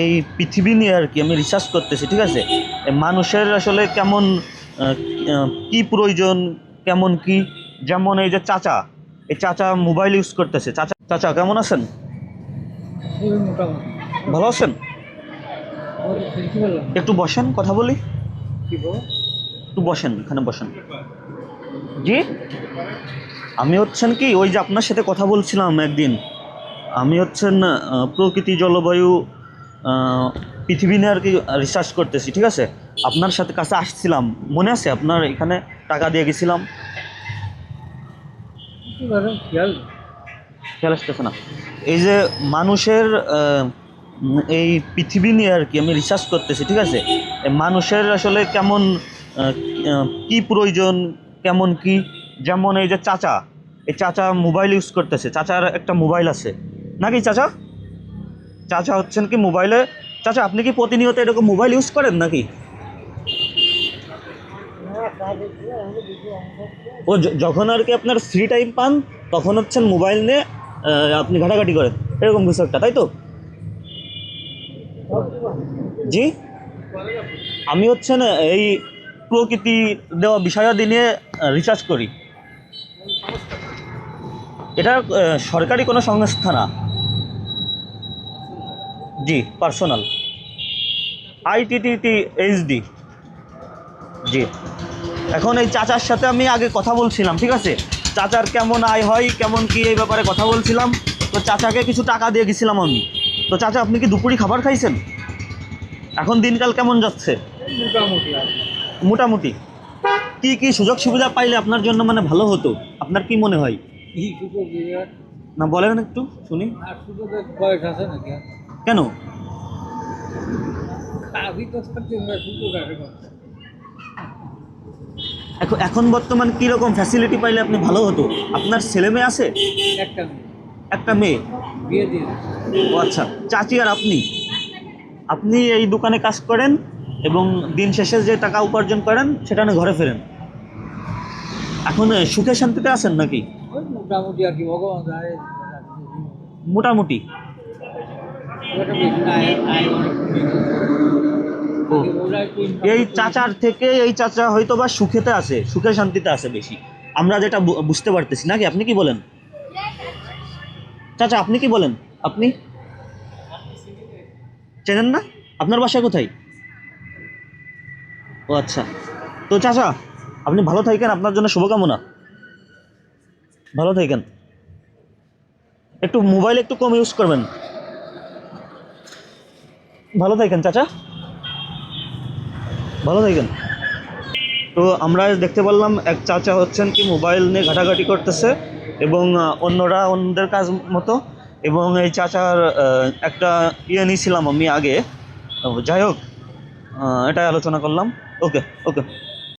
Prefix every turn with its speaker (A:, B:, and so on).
A: এই পৃথিবী নিয়ে আর কি আমি রিসার্চ করতেছি, ঠিক আছে। মানুষের আসলে কেমন কি প্রয়োজন, কেমন কি, যেমন এই যে চাচা, এই চাচা মোবাইল ইউজ করতেছে। চাচা চাচা কেমন আছেন?
B: মোটামুটি
A: ভালো আছেন?
B: কি বললাম?
A: একটু বসেন, কথা বলি।
B: কি বল?
A: একটু বসেন, এখানে বসেন। জি, আমি হচ্ছেন কি ওই যে আপনার সাথে কথা বলছিলাম একদিন, আমি হচ্ছেন প্রকৃতি, জলবায়ু, পৃথিবী নিয়ে আর কি রিসার্চ করতেছি, ঠিক আছে। আপনার সাথে কাছে আসছিলাম, মনে আছে? আপনার এখানে টাকা দিয়ে গেছিলাম।
B: খেয়াল
A: খেয়াল আসতেছে না? এই যে মানুষের এই পৃথিবী নিয়ে আর কি আমি রিসার্চ করতেছি, ঠিক আছে। মানুষের আসলে কেমন কি প্রয়োজন, কেমন কি, যেমন এই যে চাচা, এই চাচা মোবাইল ইউজ করতেছে। চাচার একটা মোবাইল আছে নাকি চাচা? চাচা হচ্ছেন কি মোবাইলে, চাচা আপনি কি প্রতিনিয়ত এরকম মোবাইল ইউজ করেন নাকি? ও যখন আর কি আপনার ফ্রি টাইম পান তখন হচ্ছেন মোবাইল নিয়ে আপনি ঘাটাঘাটি করেন, এরকম কিছু একটা, তাই তো? জি, আমি হচ্ছেন এই প্রকৃতি দেওয়া বিষয়াদি নিয়ে রিসার্চ করি। এটা সরকারি কোনো সংস্থা না। জি, পার্সোনাল, ITTTHD। জি, এখন এই চাচার সাথে আমি আগে কথা বলছিলাম, ঠিক আছে। চাচার কেমন আয় হয়, কেমন কি, এই ব্যাপারে কথা বলছিলাম। তো চাচাকে কিছু টাকা দিয়ে গেছিলাম আমি। তো চাচা আপনি কি দুপুরি খাবার খাইছেন? এখন দিনকাল কেমন যাচ্ছে?
B: মোটামুটি আর
A: মোটামুটি। কি কি সুযোগ সুবিধা পাইলে আপনার জন্য মানে ভালো হতো, আপনার কি মনে হয়?
B: এই সুযোগ বিরাট।
A: না বলেন একটু শুনি।
B: আর সুযোগের বয়স আছে নাকি?
A: কেন?
B: কাজই তো থাকছে না, সুযোগ আছে কোথায়?
A: এখন এখন বর্তমান কীরকম ফ্যাসিলিটি পাইলে আপনি ভালো হতো? আপনার ছেলে মেয়ে আছে?
B: একটা মেয়ে,
A: একটা মেয়ে।
B: বিয়ে দিয়ে
A: ও আচ্ছা, চাচি আর আপনি, আপনি এই দোকানে কাজ করেন এবং দিন শেষে যে টাকা উপার্জন করেন সেটা নিয়ে ঘরে ফেরেন। এখন সুখে শান্তিতে আছেন নাকি?
B: ওই মোটামুটি আর কি, ভগবান যায়।
A: মোটামুটি।
B: ওটা বেশি না, আয় অনেক বেশি।
A: ও,
B: ওরাই তো
A: এই চাচার থেকে এই চাচা হয়তো বা সুখেতে আছে, সুখে শান্তিতে আছে বেশি, আমরা যেটা বুঝতে পারতেছি নাকি? আপনি কি বলেন চাচা? আপনি কি বলেন? আপনি চেনেন না? আপনার বাসা কোথায়? ও আচ্ছা, তো চাচা আপনি ভালো থাকেন, আপনার জন্য শুভকামনা। ভালো থাকেন, একটু মোবাইল একটু কম ইউজ করবেন। ভালো থাকেন চাচা, ভালো থাকেন। তো আমরা দেখতে পারলাম এক চাচা হচ্ছেন কি মোবাইল নিয়ে ঘাটাঘাটি করতেছে এবং অন্যরা অন্যদের কাজ মতো। এবং এই চাচার একটা ইয়ে নিয়েছিলাম আমি আগে, যাই হোক, এটাই আলোচনা করলাম। ওকে ওকে।